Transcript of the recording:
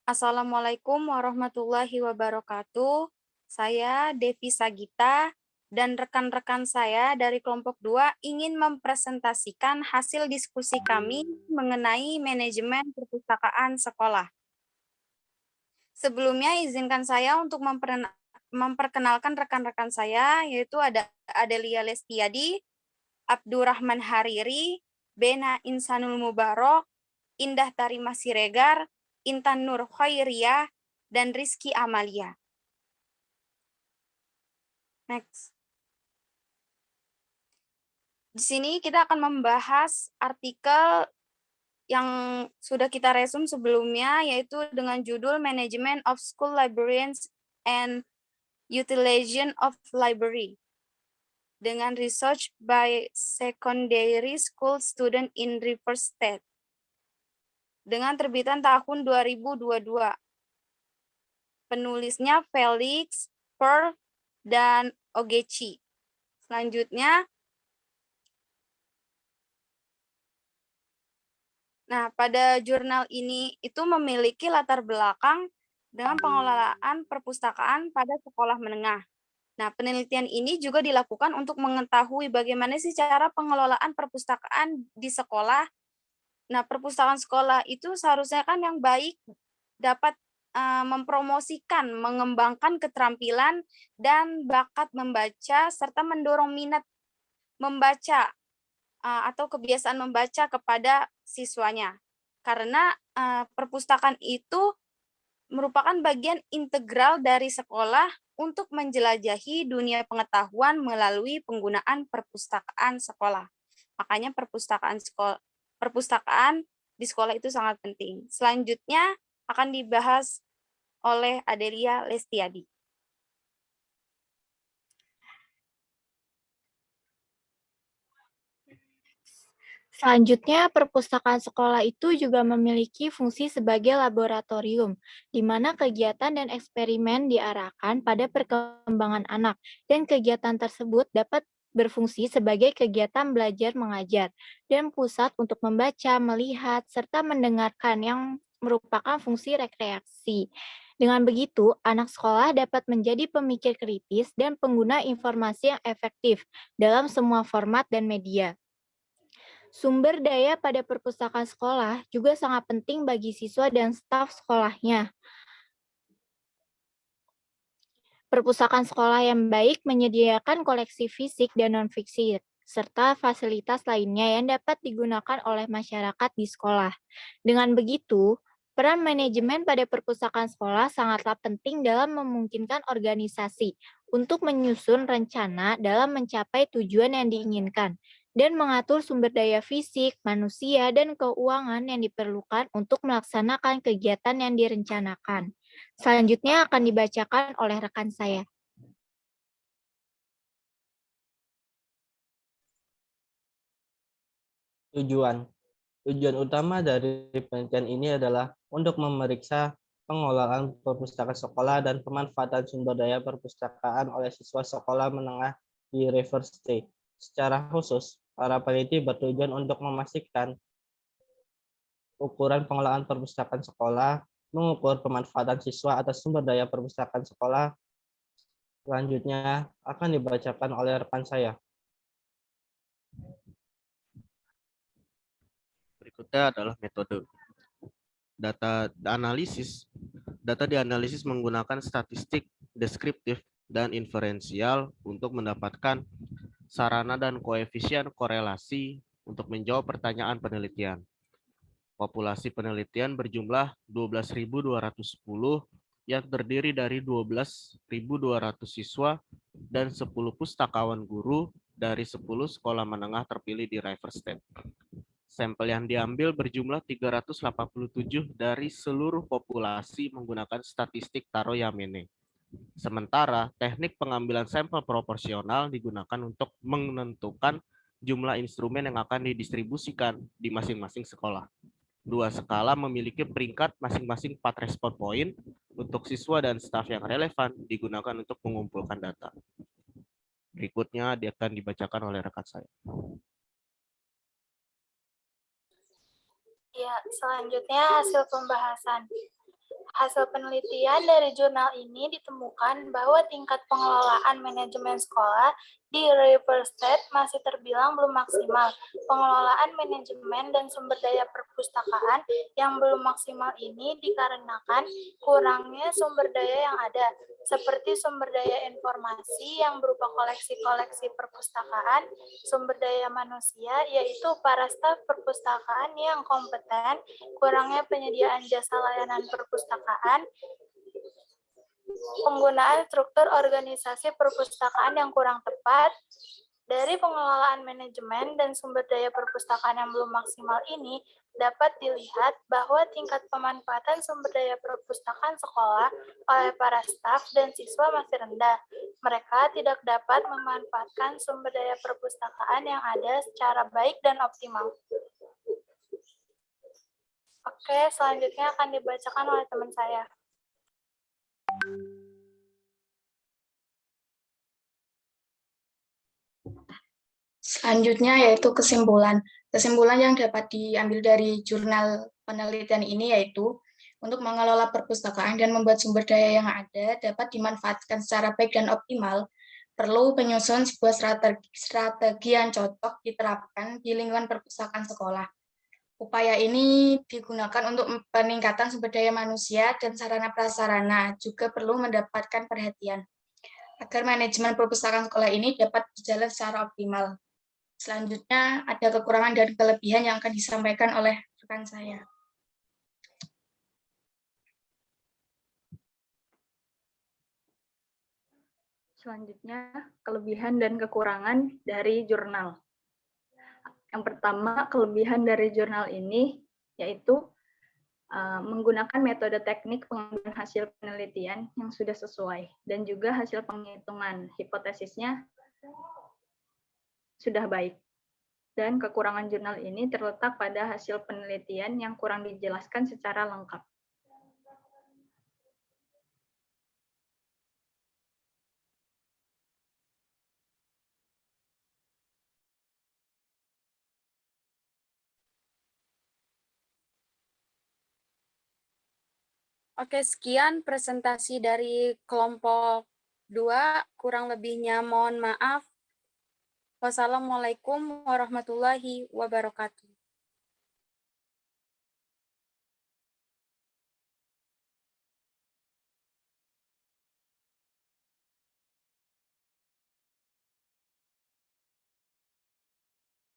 Assalamualaikum warahmatullahi wabarakatuh. Saya Devi Sagita dan rekan-rekan saya dari kelompok 2 ingin mempresentasikan hasil diskusi kami mengenai manajemen perpustakaan sekolah. Sebelumnya izinkan saya untuk memperkenalkan rekan-rekan saya, yaitu ada Adelia Lestiadi, Abdurrahman Hariri, Bena Insanul Mubarok, Indah Tarimah Siregar, Intan Nur Khairiyah, dan Rizky Amalia. Next. Di sini kita akan membahas artikel yang sudah kita resume sebelumnya, yaitu dengan judul Management of School Librarians and Utilization of Library, dengan research by secondary school student in River State, dengan terbitan tahun 2022. Penulisnya Felix, Pearl, dan Ogechi. Selanjutnya, pada jurnal ini itu memiliki latar belakang dengan pengelolaan perpustakaan pada sekolah menengah. Penelitian ini juga dilakukan untuk mengetahui bagaimana sih cara pengelolaan perpustakaan di sekolah. Perpustakaan sekolah itu seharusnya kan yang baik dapat mempromosikan, mengembangkan keterampilan dan bakat membaca serta mendorong minat membaca atau kebiasaan membaca kepada siswanya. Karena perpustakaan itu merupakan bagian integral dari sekolah untuk menjelajahi dunia pengetahuan melalui penggunaan perpustakaan sekolah. Makanya perpustakaan di sekolah itu sangat penting. Selanjutnya akan dibahas oleh Adelia Lestiadi. Selanjutnya, perpustakaan sekolah itu juga memiliki fungsi sebagai laboratorium, di mana kegiatan dan eksperimen diarahkan pada perkembangan anak, dan kegiatan tersebut dapat berfungsi sebagai kegiatan belajar mengajar, dan pusat untuk membaca, melihat, serta mendengarkan yang merupakan fungsi rekreasi. Dengan begitu, anak sekolah dapat menjadi pemikir kritis dan pengguna informasi yang efektif dalam semua format dan media. Sumber daya pada perpustakaan sekolah juga sangat penting bagi siswa dan staf sekolahnya. Perpustakaan sekolah yang baik menyediakan koleksi fisik dan non-fisik, serta fasilitas lainnya yang dapat digunakan oleh masyarakat di sekolah. Dengan begitu, peran manajemen pada perpustakaan sekolah sangatlah penting dalam memungkinkan organisasi untuk menyusun rencana dalam mencapai tujuan yang diinginkan, dan mengatur sumber daya fisik, manusia, dan keuangan yang diperlukan untuk melaksanakan kegiatan yang direncanakan. Selanjutnya akan dibacakan oleh rekan saya. Tujuan utama dari penelitian ini adalah untuk memeriksa pengelolaan perpustakaan sekolah dan pemanfaatan sumber daya perpustakaan oleh siswa sekolah menengah di River State. Secara khusus, para peneliti bertujuan untuk memastikan ukuran pengelolaan perpustakaan sekolah, mengukur pemanfaatan siswa atas sumber daya perpustakaan sekolah. Selanjutnya akan dibacakan oleh rekan saya. Berikutnya adalah metode data analisis. Data dianalisis menggunakan statistik deskriptif dan inferensial untuk mendapatkan sarana dan koefisien korelasi untuk menjawab pertanyaan penelitian. Populasi penelitian berjumlah 12.210 yang terdiri dari 12.200 siswa dan 10 pustakawan guru dari 10 sekolah menengah terpilih di River State. Sampel yang diambil berjumlah 387 dari seluruh populasi menggunakan statistik Taro Yamene. Sementara teknik pengambilan sampel proporsional digunakan untuk menentukan jumlah instrumen yang akan didistribusikan di masing-masing sekolah. Dua skala memiliki peringkat masing-masing 4 respon poin untuk siswa dan staf yang relevan digunakan untuk mengumpulkan data. Berikutnya akan dibacakan oleh rekan saya. Ya, selanjutnya hasil pembahasan. Hasil penelitian dari jurnal ini ditemukan bahwa tingkat pengelolaan manajemen sekolah di River State masih terbilang belum maksimal. Pengelolaan manajemen dan sumber daya perpustakaan yang belum maksimal ini dikarenakan kurangnya sumber daya yang ada, seperti sumber daya informasi yang berupa koleksi-koleksi perpustakaan, sumber daya manusia, yaitu para staf perpustakaan yang kompeten, kurangnya penyediaan jasa layanan perpustakaan, penggunaan struktur organisasi perpustakaan yang kurang tepat. Dari pengelolaan manajemen dan sumber daya perpustakaan yang belum maksimal ini, dapat dilihat bahwa tingkat pemanfaatan sumber daya perpustakaan sekolah oleh para staf dan siswa masih rendah. Mereka tidak dapat memanfaatkan sumber daya perpustakaan yang ada secara baik dan optimal. Oke, selanjutnya akan dibacakan oleh teman saya. Selanjutnya yaitu kesimpulan. Kesimpulan yang dapat diambil dari jurnal penelitian ini yaitu untuk mengelola perpustakaan dan membuat sumber daya yang ada dapat dimanfaatkan secara baik dan optimal, perlu penyusun sebuah strategi yang cocok diterapkan di lingkungan perpustakaan sekolah. Upaya ini digunakan untuk peningkatan sumber daya manusia dan sarana prasarana, juga perlu mendapatkan perhatian agar manajemen perpustakaan sekolah ini dapat berjalan secara optimal. Selanjutnya ada kekurangan dan kelebihan yang akan disampaikan oleh rekan saya. Selanjutnya, kelebihan dan kekurangan dari jurnal. Yang pertama, kelebihan dari jurnal ini yaitu menggunakan metode teknik pengambilan hasil penelitian yang sudah sesuai dan juga hasil penghitungan hipotesisnya sudah baik. Dan kekurangan jurnal ini terletak pada hasil penelitian yang kurang dijelaskan secara lengkap. Oke, sekian presentasi dari kelompok 2. Kurang lebihnya mohon maaf. Wassalamualaikum warahmatullahi wabarakatuh.